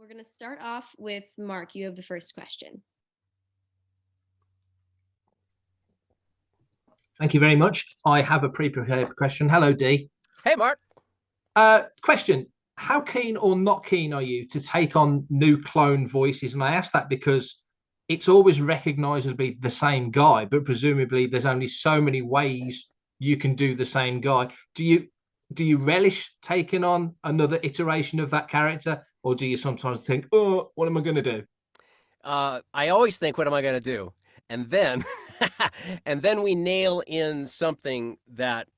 We're going to start off with Mark. You have the first question. Thank you very much. I have a pre-prepared question. Hello, Dee. Hey, Mark. Question. How keen or not keen are you to take on new clone voices? And I ask that because it's always recognizably the same guy, but presumably there's only so many ways you can do the same guy. Do you relish taking on another iteration of that character, or do you sometimes think, oh, what am I going to do? I always think, what am I going to do? And then, and then we nail in something that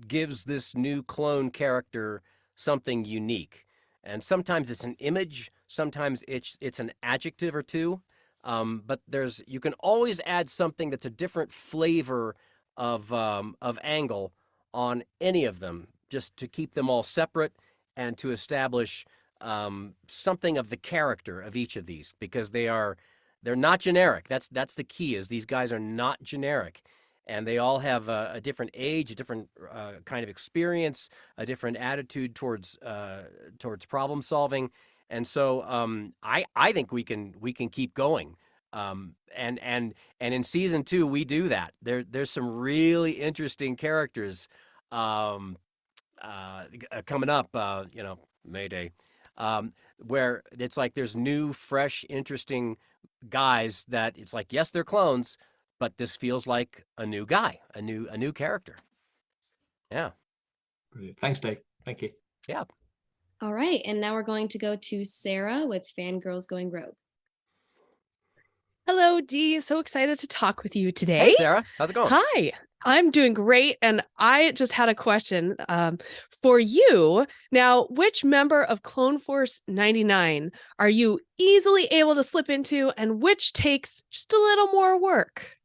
gives this new clone character something unique. And sometimes it's an image, sometimes it's an adjective or two. But you can always add something that's a different flavor of angle on any of them, just to keep them all separate and to establish something of the character of each of these, because they're not generic. That's the key, is these guys are not generic. And they all have a different age, a different kind of experience, a different attitude towards problem solving, and so I think we can keep going. And in season 2 we do that. There's some really interesting characters coming up. Mayday, where it's like there's new, fresh, interesting guys that it's like, yes, they're clones, but this feels like a new guy, a new character. Yeah. Brilliant. Thanks, Dave. Thank you. Yeah. All right. And now we're going to go to Sarah with Fangirls Going Rogue. Hello, Dee. So excited to talk with you today. Hey, Sarah. How's it going? Hi. I'm doing great. And I just had a question for you. Now, which member of Clone Force 99 are you easily able to slip into, and which takes just a little more work?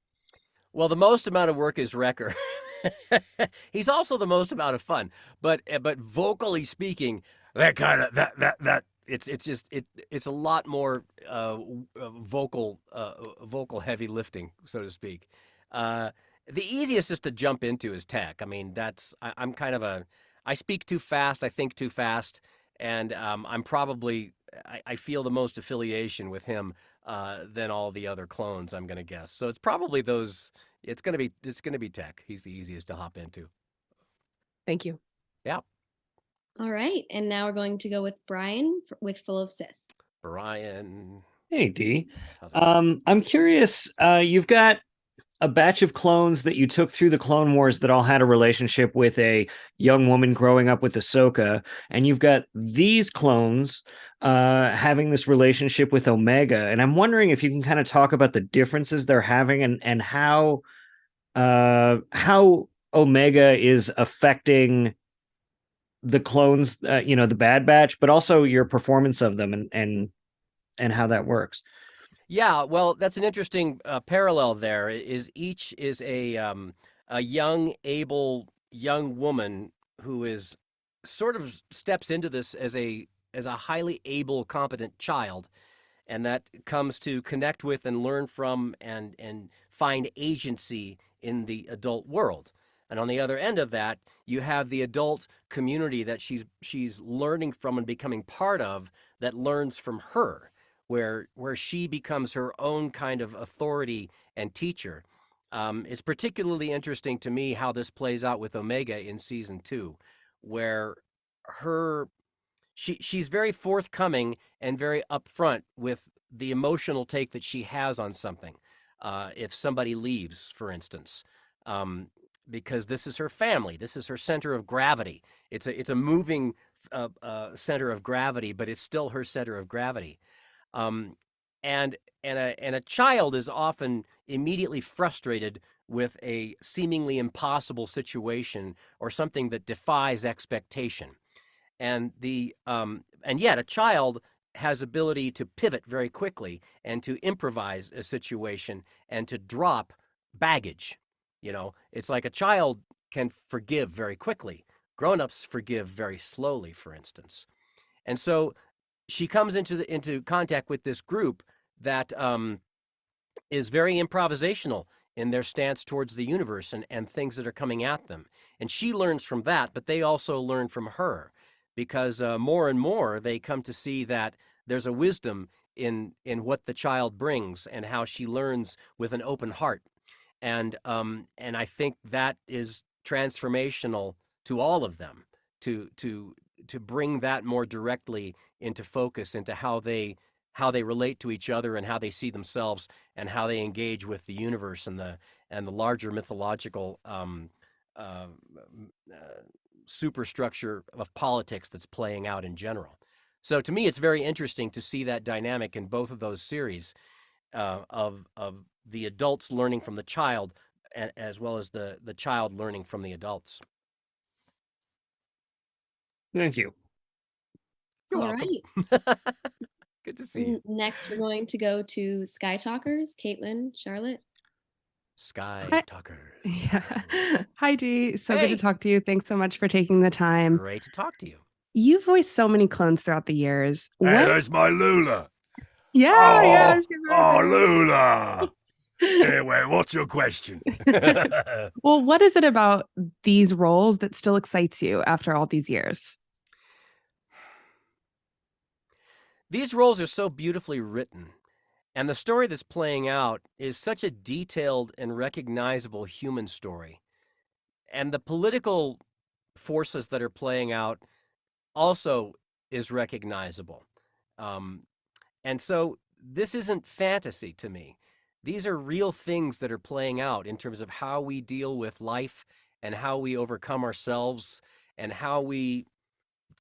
Well, the most amount of work is Wrecker. He's also the most amount of fun, but vocally speaking, it's a lot more vocal heavy lifting, so to speak. The easiest is to jump into is tech. I mean, I'm kind of I speak too fast, I think too fast, and I'm probably I feel the most affiliation with him than all the other clones, I'm going to guess. So it's probably those. It's going to be tech. He's the easiest to hop into. Thank you. Yeah. All right. And now we're going to go with Brian with Full of Sith. Brian. Hey, Dee. I'm curious. You've got a batch of clones that you took through the Clone Wars that all had a relationship with a young woman growing up with Ahsoka, and you've got these clones having this relationship with Omega. And I'm wondering if you can kind of talk about the differences they're having and how Omega is affecting the clones, the Bad Batch, but also your performance of them and how that works. Yeah, well, that's an interesting parallel there. Each is a young, able young woman who is sort of steps into this as a highly able, competent child, and that comes to connect with and learn from and find agency in the adult world. And on the other end of that, you have the adult community that she's learning from and becoming part of, that learns from her, where she becomes her own kind of authority and teacher. It's particularly interesting to me how this plays out with Omega in season 2, where she's very forthcoming and very upfront with the emotional take that she has on something. If somebody leaves, for instance, because this is her family, this is her center of gravity. It's a moving center of gravity, but it's still her center of gravity. And a child is often immediately frustrated with a seemingly impossible situation or something that defies expectation. And yet a child has ability to pivot very quickly and to improvise a situation and to drop baggage. It's like a child can forgive very quickly. Grown-ups forgive very slowly, for instance. And so she comes into contact with this group that is very improvisational in their stance towards the universe and things that are coming at them. And she learns from that, but they also learn from her, because more and more they come to see that there's a wisdom in what the child brings and how she learns with an open heart. And I think that is transformational to all of them, to bring that more directly into focus, into how they relate to each other and how they see themselves and how they engage with the universe and the larger mythological superstructure of politics that's playing out in general. So to me, it's very interesting to see that dynamic in both of those series, of the adults learning from the child, as well as the child learning from the adults. Thank you. You're All welcome. right. Good to see you. Next, we're going to go to Skytalkers. Caitlin, Charlotte. Skytalkers. Yeah. Hi, Dee. So good Hey. to talk to you. Thanks so much for taking the time. Great to talk to you. You voiced so many clones throughout the years. Hey, What- that's my Lula. Yeah, she's right there. Lula. Anyway, what's your question? Well, what is it about these roles that still excites you after all these years? These roles are so beautifully written, and the story that's playing out is such a detailed and recognizable human story. And the political forces that are playing out also is recognizable. And so this isn't fantasy to me. These are real things that are playing out in terms of how we deal with life and how we overcome ourselves and how we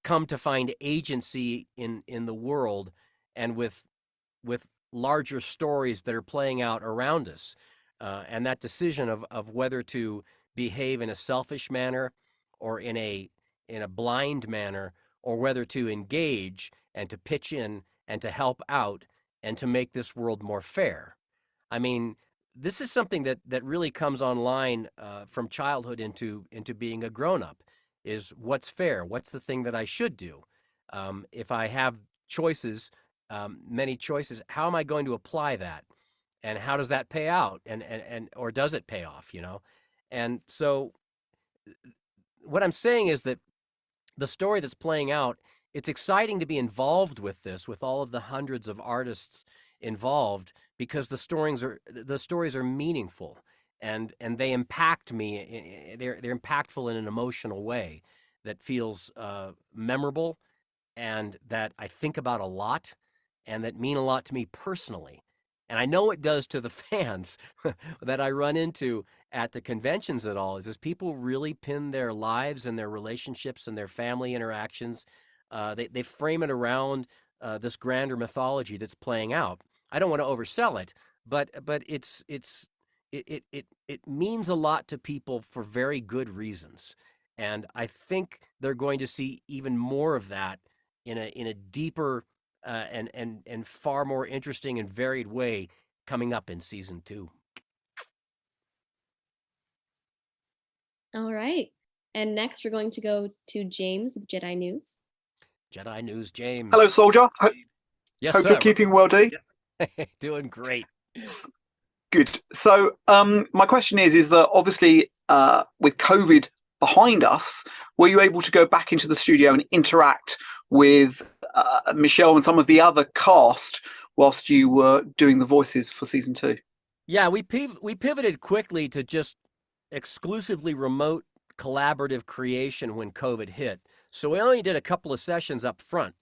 come to find agency in the world, and with larger stories that are playing out around us. And that decision of whether to behave in a selfish manner or in a blind manner, or whether to engage and to pitch in and to help out and to make this world more fair. I mean, this is something that really comes online from childhood into being a grown-up, is what's fair? What's the thing that I should do? If I have choices, many choices, how am I going to apply that? And how does that pay out? And or does it pay off, you know? And so what I'm saying is that the story that's playing out, it's exciting to be involved with this, with all of the hundreds of artists involved, because the stories are meaningful, and they impact me. They're impactful in an emotional way that feels memorable, and that I think about a lot, and that mean a lot to me personally. And I know it does to the fans that I run into at the conventions at all, is people really pin their lives and their relationships and their family interactions. They frame it around this grander mythology that's playing out. I don't want to oversell it, but it means a lot to people for very good reasons. And I think they're going to see even more of that in a deeper and far more interesting and varied way coming up in season 2. All right. And next, we're going to go to James with Jedi News. Jedi News, James. Hello, soldier. Yes, Hope sir. you're keeping well, Dee. Doing great. Good. So, my question is that obviously, with COVID behind us, were you able to go back into the studio and interact with Michelle and some of the other cast whilst you were doing the voices for season 2? Yeah, we pivoted quickly to just exclusively remote collaborative creation when COVID hit. So we only did a couple of sessions up front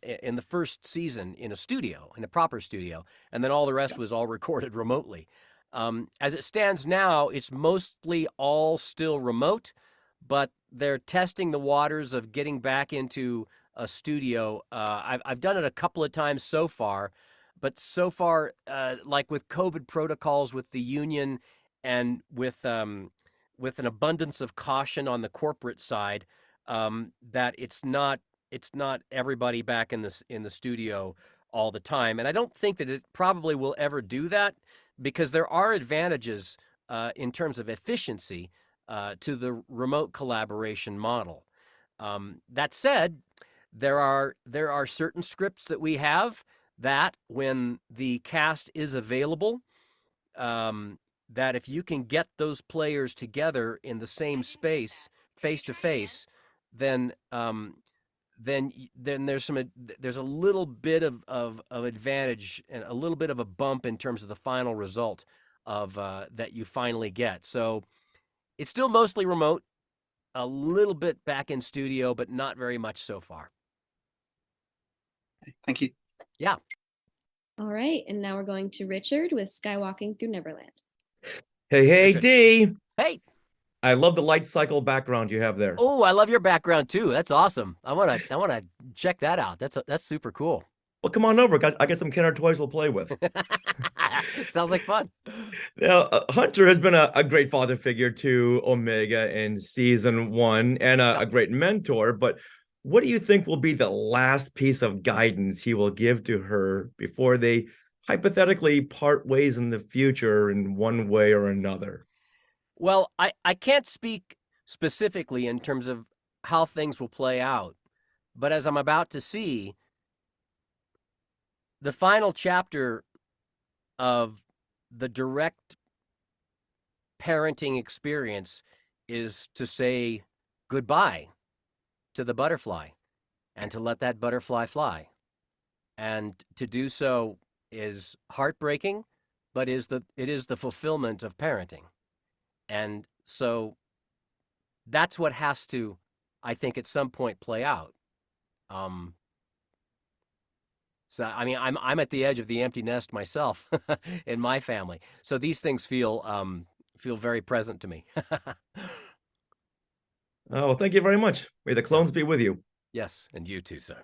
in the first season in a proper studio, and then all the rest was all recorded remotely. As it stands now, it's mostly all still remote, but they're testing the waters of getting back into a studio. I've done it a couple of times so far, but so far, like with COVID protocols with the union and with an abundance of caution on the corporate side, that it's not everybody back in the studio all the time. And I don't think that it probably will ever do that, because there are advantages in terms of efficiency to the remote collaboration model. That said, there are certain scripts that we have that when the cast is available, that if you can get those players together in the same space, face to face, then then there's a little bit of advantage and a little bit of a bump in terms of the final result of that you finally get. So it's still mostly remote, a little bit back in studio, but not very much so far. Thank you. Yeah. All right, and now we're going to Richard with Skywalking Through Neverland. Hey, Richard. Dee. Hey. I love the light cycle background you have there. Oh, I love your background too. That's awesome. I wanna check that out. That's super cool. Well, come on over. I got some Kenner toys we'll play with. Sounds like fun. Now, Hunter has been a great father figure to Omega in season 1 and a great mentor. But what do you think will be the last piece of guidance he will give to her before they hypothetically part ways in the future in one way or another? Well, I can't speak specifically in terms of how things will play out, but as I'm about to see, the final chapter of the direct parenting experience is to say goodbye to the butterfly and to let that butterfly fly. And to do so is heartbreaking, but it is the fulfillment of parenting. And so that's what has to, I think, at some point play out. So I mean, I'm at the edge of the empty nest myself in my family. So these things feel very present to me. Oh, thank you very much. May the clones be with you. Yes, and you too, sir.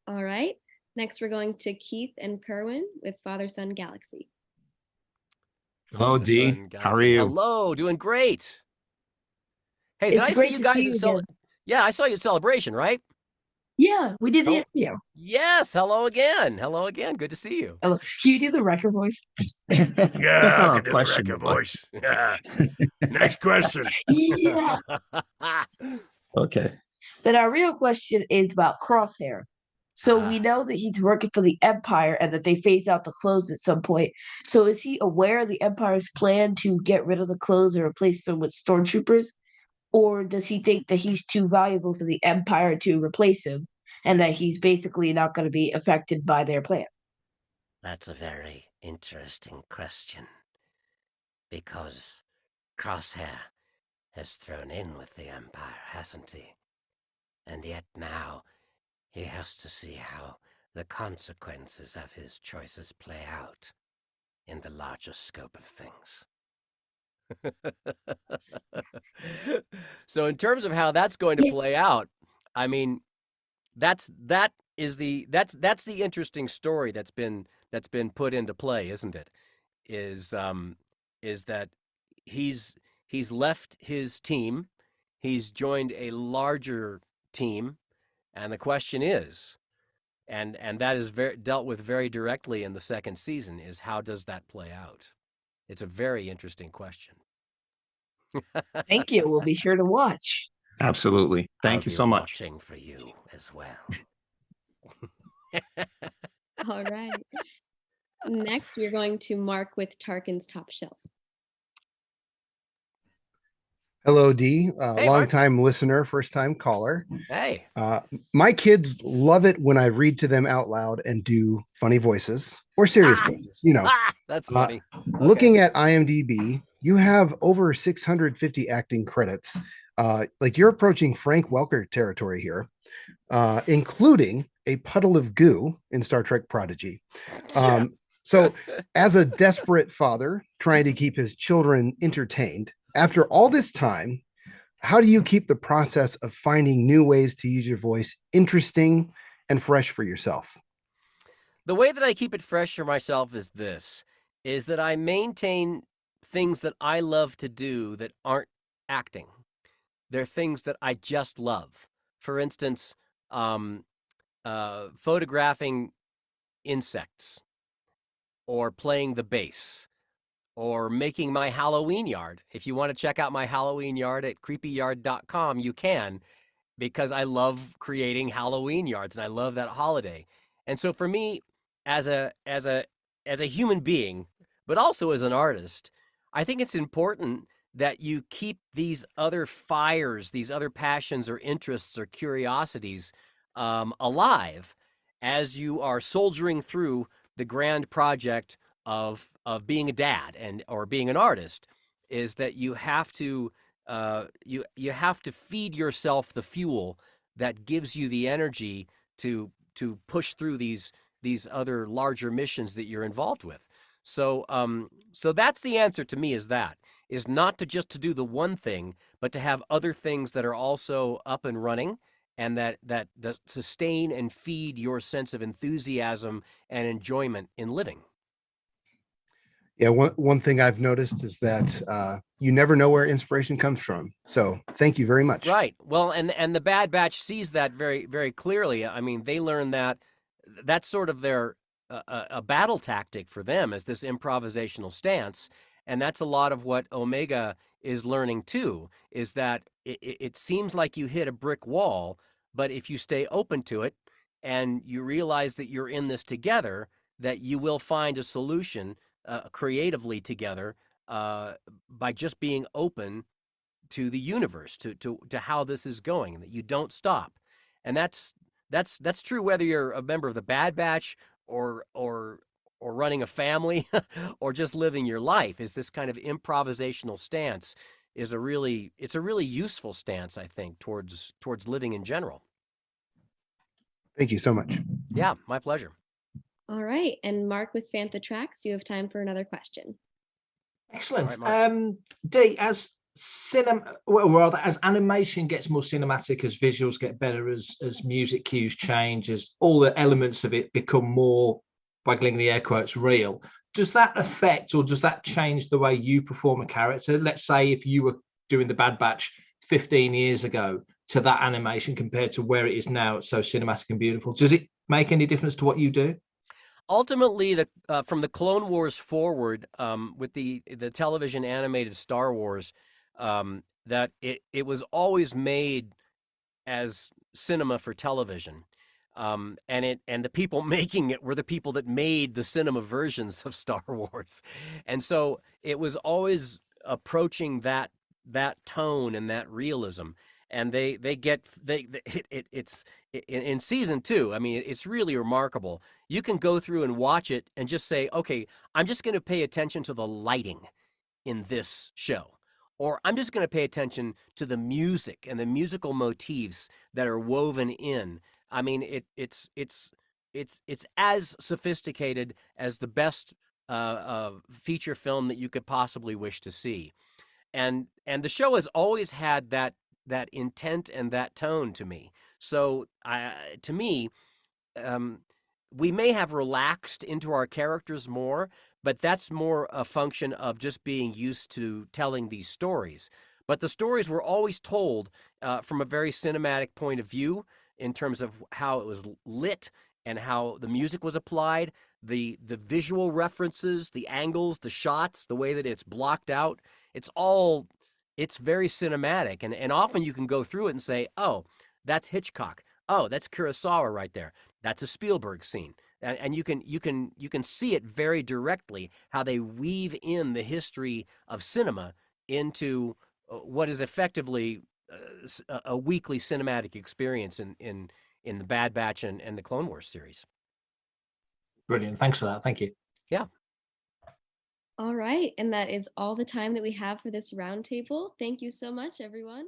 All right, next we're going to Keith and Kerwin with Father Son Galaxy. Hello, The Dee. Sun How are Galaxy. you? Hello, doing great. Hey, did It's I see great you to guys see you at again. Yeah, I saw you at Celebration, right? Yeah, we did the Oh. interview. Yes, hello again. Hello again. Good to see you. Oh, can you do the record voice? Yeah, That's I not can a do question. the record voice. Yeah. Next question. Yeah. Okay. But our real question is about Crosshair. So we know that he's working for the Empire and that they phase out the clothes at some point. So is he aware of the Empire's plan to get rid of the clothes and replace them with stormtroopers? Or does he think that he's too valuable for the Empire to replace him and that he's basically not going to be affected by their plan? That's a very interesting question, because Crosshair has thrown in with the Empire, hasn't he? And yet now he has to see how the consequences of his choices play out in the larger scope of things. So in terms of how that's going to play out, I mean, that's the interesting story that's been put into play, isn't it? Is that he's left his team, he's joined a larger team, and the question is, and that is dealt with very directly in the second season, is how does that play out? It's a very interesting question. Thank you. We'll be sure to watch. Absolutely. Thank you so much. Watching for you as well. All right. Next, we're going to Mark with Tarkin's Top Shelf. Hello, Dee. Hey, Mark. Long-time listener, first-time caller. Hey. My kids love it when I read to them out loud and do funny voices or serious voices. You know, That's funny. Looking at IMDb, you have over 650 acting credits. Like you're approaching Frank Welker territory here, including a puddle of goo in Star Trek Prodigy. So, as a desperate father trying to keep his children entertained, after all this time, how do you keep the process of finding new ways to use your voice interesting and fresh for yourself? The way that I keep it fresh for myself is that I maintain things that I love to do that aren't acting. They're things that I just love. For instance, photographing insects, or playing the bass, or making my Halloween yard. If you want to check out my Halloween yard at creepyyard.com, you can, because I love creating Halloween yards and I love that holiday. And so for me, as a human being, but also as an artist, I think it's important that you keep these other fires, these other passions or interests or curiosities alive as you are soldiering through the grand project of being a dad and or being an artist, is that you have to you have to feed yourself the fuel that gives you the energy to push through these other larger missions that you're involved with. So so that's the answer to me, is not to just to do the one thing, but to have other things that are also up and running and that sustain and feed your sense of enthusiasm and enjoyment in living. Yeah, one thing I've noticed is that you never know where inspiration comes from. So thank you very much. Right. Well, and the Bad Batch sees that very, very clearly. I mean, they learn that that's sort of their a battle tactic for them, is this improvisational stance, and that's a lot of what Omega is learning too. Is that it seems like you hit a brick wall, but if you stay open to it and you realize that you're in this together, that you will find a solution creatively together by just being open to the universe, to how this is going, and that you don't stop. And that's true whether you're a member of the Bad Batch or running a family or just living your life. Is this kind of improvisational stance it's a really useful stance, I think, towards living in general. Thank you so much. Yeah, my pleasure. All right. And Mark with Fantha Tracks, you have time for another question. Excellent. Dee, as as animation gets more cinematic, as visuals get better, as music cues change, as all the elements of it become more, waggling the air quotes, real, does that affect or does that change the way you perform a character? Let's say if you were doing the Bad Batch 15 years ago to that animation compared to where it is now, it's so cinematic and beautiful, does it make any difference to what you do? Ultimately, from the Clone Wars forward, with the television animated Star Wars, that it was always made as cinema for television, and the people making it were the people that made the cinema versions of Star Wars, and so it was always approaching that tone and that realism. And it's in season 2. I mean, it's really remarkable. You can go through and watch it and just say, okay, I'm just going to pay attention to the lighting in this show, or I'm just going to pay attention to the music and the musical motifs that are woven in. I mean, it's as sophisticated as the best feature film that you could possibly wish to see, and the show has always had that intent and that tone to me. So to me, we may have relaxed into our characters more, but that's more a function of just being used to telling these stories. But the stories were always told from a very cinematic point of view, in terms of how it was lit and how the music was applied, the visual references, the angles, the shots, the way that it's blocked out. It's very cinematic, and often you can go through it and say, oh, that's Hitchcock. Oh, that's Kurosawa right there. That's a Spielberg scene. And you can see it very directly, how they weave in the history of cinema into what is effectively a weekly cinematic experience in the Bad Batch and the Clone Wars series. Brilliant. Thanks for that. Thank you. Yeah. All right. And that is all the time that we have for this roundtable. Thank you so much, everyone.